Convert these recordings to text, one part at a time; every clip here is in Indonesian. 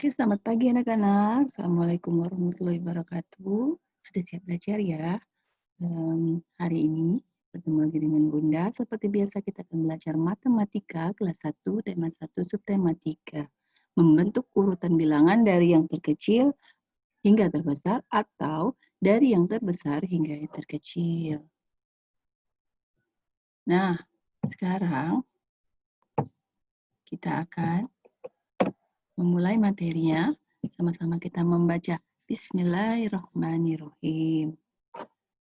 Oke, selamat pagi anak-anak. Assalamualaikum warahmatullahi wabarakatuh. Sudah siap belajar ya? Hari ini bertemu lagi dengan Bunda. Seperti biasa kita akan belajar matematika kelas 1 tema 1 subtematika. Membentuk urutan bilangan dari yang terkecil hingga terbesar atau dari yang terbesar hingga yang terkecil. Nah, sekarang kita akan memulai materinya. Sama-sama kita membaca Bismillahirrahmanirrahim.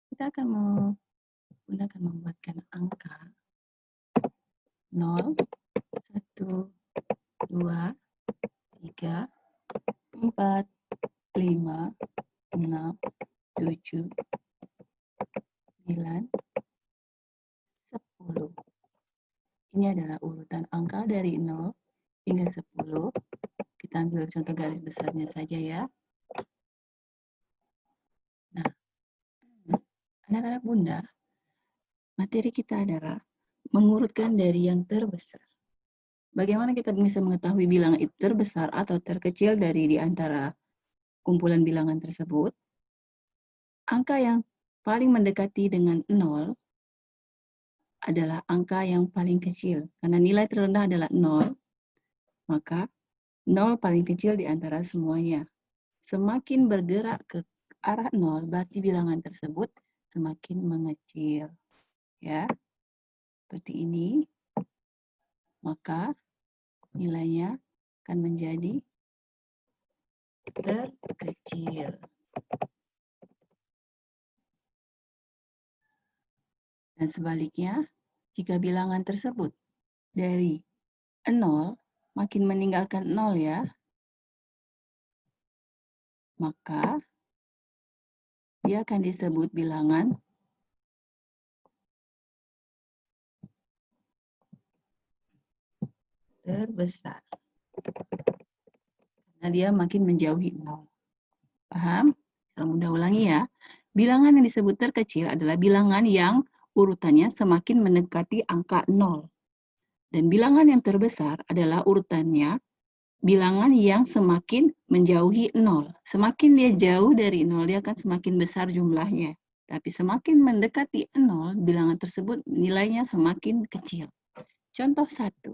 Kita akan membuatkan angka 0, 1, 2, 3, 4, 5, 6, 7, 9, 10. Ini adalah urutan angka dari 0 hingga 10. Kita ambil contoh garis besarnya saja ya. Nah, anak-anak Bunda, materi kita adalah mengurutkan dari yang terbesar. Bagaimana kita bisa mengetahui bilangan itu terbesar atau terkecil dari di antara kumpulan bilangan tersebut? Angka yang paling mendekati dengan 0 adalah angka yang paling kecil. Karena nilai terendah adalah 0, maka 0 paling kecil di antara semuanya. Semakin bergerak ke arah 0, berarti bilangan tersebut semakin mengecil. Ya, seperti ini. Maka nilainya akan menjadi terkecil. Dan sebaliknya, jika bilangan tersebut dari 0 makin meninggalkan 0 ya, maka dia akan disebut bilangan terbesar. Karena dia makin menjauhi 0. Paham? Kalau mudah ulangi ya. Bilangan yang disebut terkecil adalah bilangan yang urutannya semakin mendekati angka 0. Dan bilangan yang terbesar adalah urutannya bilangan yang semakin menjauhi 0. Semakin dia jauh dari 0, dia akan semakin besar jumlahnya. Tapi semakin mendekati 0, bilangan tersebut nilainya semakin kecil. Contoh 1.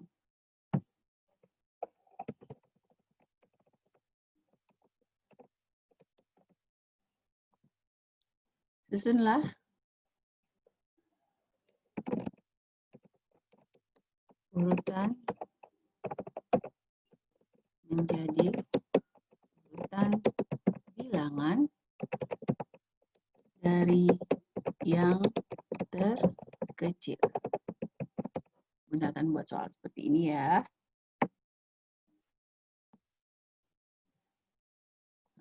Susunlah urutan menjadi urutan bilangan dari yang terkecil. Bunda akan buat soal seperti ini ya.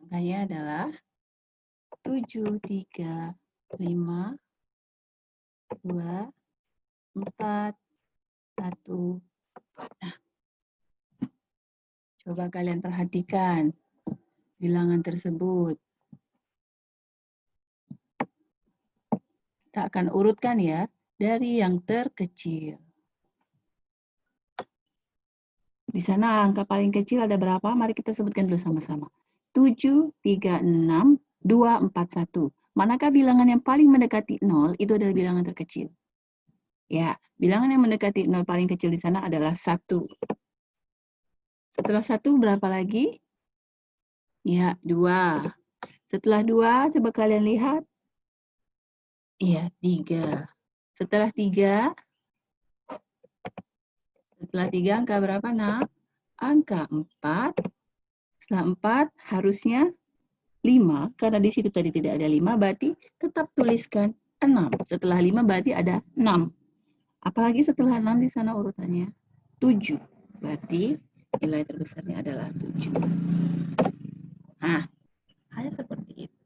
Angkanya adalah 7, 3, 5, 2, 4, 1. Nah, coba kalian perhatikan bilangan tersebut. Kita akan urutkan ya dari yang terkecil. Di sana angka paling kecil ada berapa? Mari kita sebutkan dulu sama-sama. 7, 3, 6, 2, 4, 1. Manakah bilangan yang paling mendekati 0 itu adalah bilangan terkecil? Ya, bilangan yang mendekati 0 paling kecil di sana adalah 1. Setelah 1 berapa lagi? Ya, 2. Setelah 2, coba kalian lihat. Iya, 3. Setelah 3, angka berapa, nak? Angka 4. Setelah 4, harusnya 5. Karena di situ tadi tidak ada 5, berarti tetap tuliskan 6. Setelah 5 berarti ada 6. Apalagi setelah 6 di sana urutannya 7. Berarti nilai terbesarnya adalah 7. Nah, hanya seperti itu.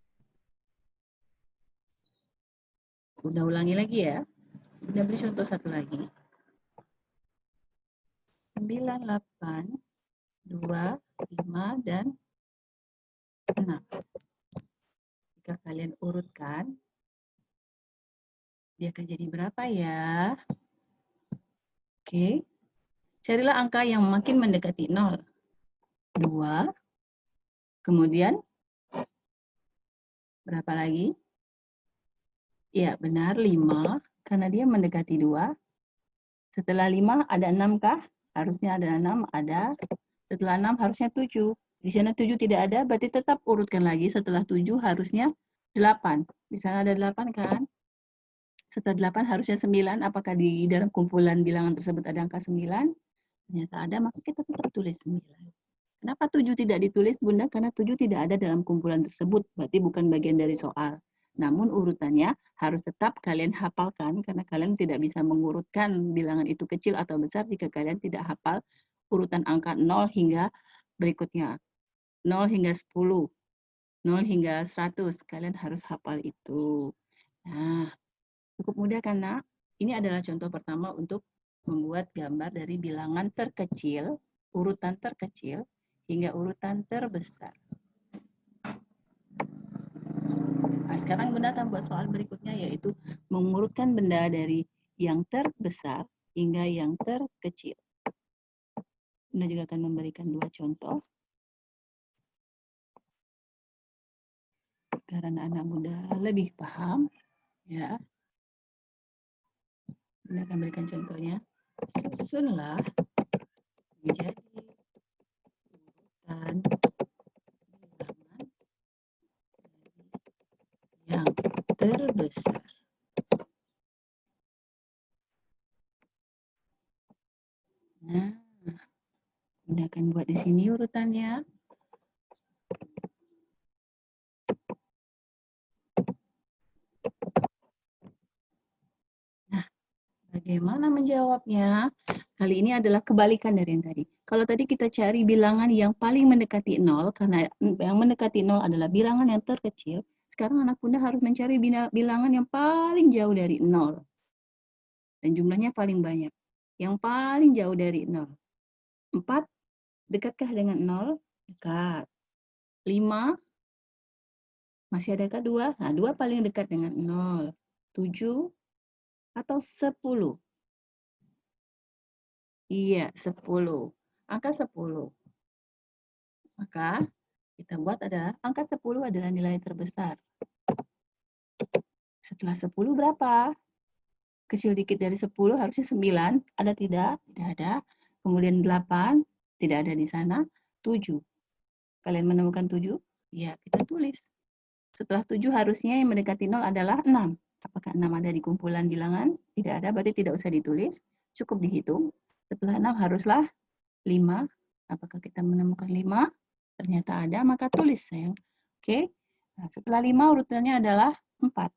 Udah ulangi lagi ya. Udah beri contoh satu lagi. 9, 8, 2, 5, dan 6. Jika kalian urutkan, dia akan jadi berapa ya? Oke. Carilah angka yang makin mendekati 0. 2, Kemudian, berapa lagi? Ya, benar, 5. Karena dia mendekati 2. Setelah 5 ada 6 kah? Harusnya ada 6, ada. Setelah 6 harusnya 7. Di sana 7 tidak ada, berarti tetap urutkan lagi. Setelah 7 harusnya 8. Di sana ada 8 kan? Setelah 8 harusnya 9. Apakah di dalam kumpulan bilangan tersebut ada angka 9? Ternyata ada, maka kita tetap tulis 9. Kenapa 7 tidak ditulis, Bunda? Karena 7 tidak ada dalam kumpulan tersebut, berarti bukan bagian dari soal. Namun urutannya harus tetap kalian hafalkan, karena kalian tidak bisa mengurutkan bilangan itu kecil atau besar jika kalian tidak hafal urutan angka 0 hingga berikutnya. 0 hingga 10, 0 hingga 100, kalian harus hafal itu. Nah, cukup mudah kan, Nak? Ini adalah contoh pertama untuk membuat gambar dari bilangan terkecil, urutan terkecil, hingga urutan terbesar. Nah, sekarang Bunda akan buat soal berikutnya, yaitu mengurutkan benda dari yang terbesar hingga yang terkecil. Bunda juga akan memberikan 2 contoh. Karena anak muda lebih paham, ya. Bunda akan berikan contohnya. Susunlah menjadi urutan bilangan yang terbesar. Nah, Bunda akan buat di sini urutannya. Nah, bagaimana menjawabnya? Kali ini adalah kebalikan dari yang tadi. Kalau tadi kita cari bilangan yang paling mendekati 0, karena yang mendekati 0 adalah bilangan yang terkecil, sekarang anak Bunda harus mencari bilangan yang paling jauh dari 0. Dan jumlahnya paling banyak. Yang paling jauh dari 0. 4, dekatkah dengan 0? Dekat. 5, masih adakah 2? Nah, 2 paling dekat dengan 0. 7 atau 10? Iya, 10. Angka 10. Maka kita buat adalah angka 10 adalah nilai terbesar. Setelah 10 berapa? Kecil dikit dari 10 harusnya 9. Ada tidak? Tidak ada. Kemudian 8. Tidak ada di sana. 7. Kalian menemukan 7? Ya, kita tulis. Setelah 7 harusnya yang mendekati 0 adalah 6. Apakah 6 ada di kumpulan bilangan? Tidak ada, berarti tidak usah ditulis. Cukup dihitung. Setelah 6 haruslah 5. Apakah kita menemukan 5? Ternyata ada, maka tulis sayang. Oke. Nah, setelah 5 urutannya adalah 4.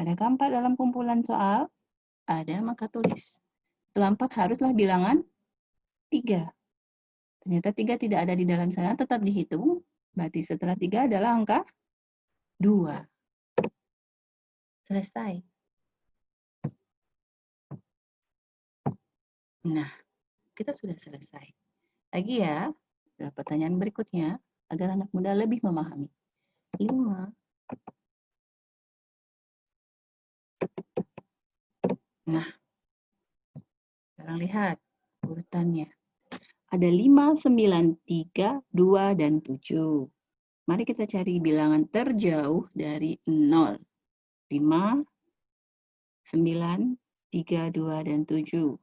Adakah 4 dalam kumpulan soal? Ada, maka tulis. Setelah 4 haruslah bilangan 3. Ternyata 3 tidak ada di dalam sana, tetap dihitung. Berarti setelah 3 adalah angka 2. Selesai. Nah, kita sudah selesai. Lagi ya, pertanyaan berikutnya, agar anak muda lebih memahami. 5. Nah, sekarang lihat urutannya. Ada 5, 9, 3, 2, dan 7. Mari kita cari bilangan terjauh dari 0. 5, 9, 3, 2, dan 7.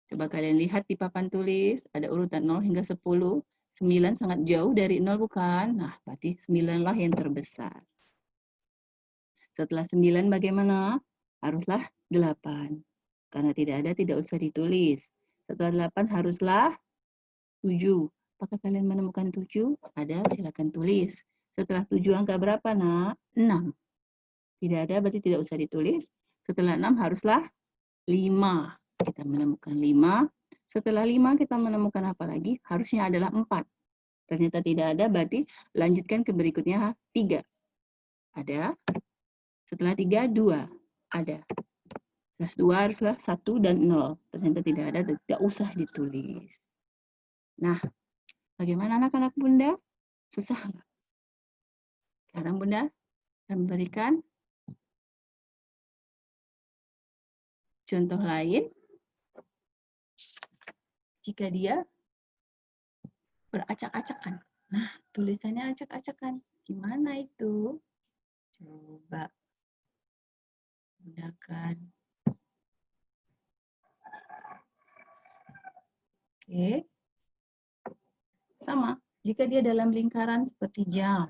Coba kalian lihat di papan tulis, ada urutan 0 hingga 10. 9 sangat jauh dari 0 bukan? Nah, berarti 9 lah yang terbesar. Setelah 9 bagaimana? Haruslah 8. Karena tidak ada, tidak usah ditulis. Setelah 8 haruslah 7. Apakah kalian menemukan 7? Ada, silakan tulis. Setelah 7 angka berapa, Nak? 6. Tidak ada, berarti tidak usah ditulis. Setelah 6 haruslah 5. Kita menemukan 5. Setelah 5 kita menemukan apa lagi? Harusnya adalah 4. Ternyata tidak ada, berarti lanjutkan ke berikutnya 3. Ada. Setelah 3, 2. Ada. Plus 2 haruslah 1 dan 0. Ternyata tidak ada, tidak usah ditulis. Nah, bagaimana anak-anak Bunda? Susah nggak? Sekarang Bunda akan memberikan contoh lain. Jika dia beracak-acakan. Nah, tulisannya acak-acakan. Gimana itu? Coba gunakan. Oke. Sama, jika dia dalam lingkaran seperti jam.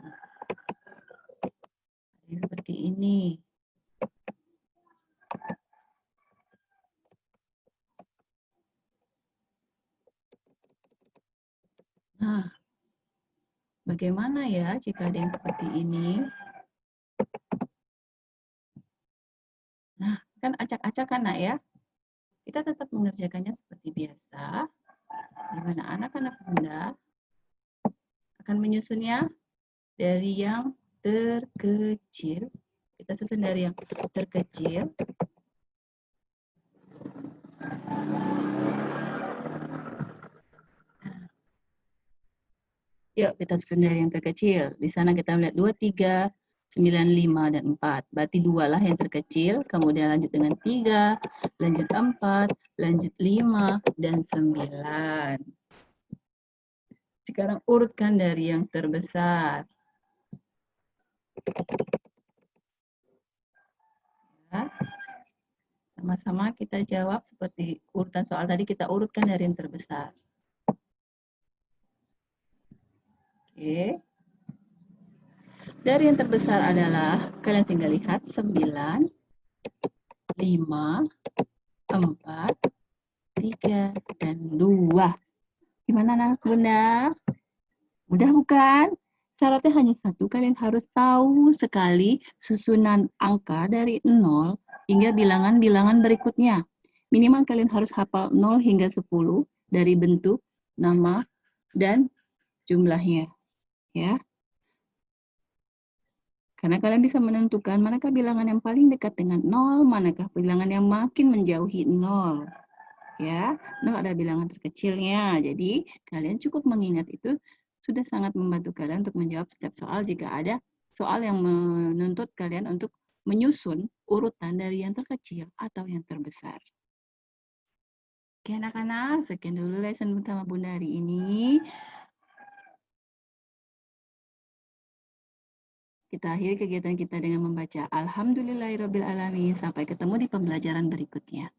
Seperti ini. Nah, bagaimana ya jika ada yang seperti ini? Nah, kan acak-acakan nak ya. Kita tetap mengerjakannya seperti biasa, di mana anak-anak Bunda akan menyusunnya dari yang terkecil. Kita susun dari yang terkecil. Yuk kita susun dari yang terkecil. Di sana kita melihat 2, 3, 9, 5, dan 4. Berarti 2 lah yang terkecil, kemudian lanjut dengan 3, lanjut 4, lanjut 5, dan 9. Sekarang urutkan dari yang terbesar. Ya. Sama-sama kita jawab seperti urutan soal tadi, kita urutkan dari yang terbesar. Oke. Dari yang terbesar adalah, kalian tinggal lihat, 9, 5, 4, 3, dan 2. Gimana anak Bunda? Mudah bukan? Syaratnya hanya satu, kalian harus tahu sekali susunan angka dari 0 hingga bilangan-bilangan berikutnya. Minimal kalian harus hafal 0 hingga 10 dari bentuk, nama, dan jumlahnya. Ya. Karena kalian bisa menentukan manakah bilangan yang paling dekat dengan 0, manakah bilangan yang makin menjauhi 0. Ya, 0 ada bilangan terkecilnya. Jadi, kalian cukup mengingat itu sudah sangat membantu kalian untuk menjawab setiap soal jika ada soal yang menuntut kalian untuk menyusun urutan dari yang terkecil atau yang terbesar. Oke anak-anak, sekian dulu lesson pertama Bunda hari ini. Kita akhiri kegiatan kita dengan membaca Alhamdulillahirrabbilalamin. Sampai ketemu di pembelajaran berikutnya.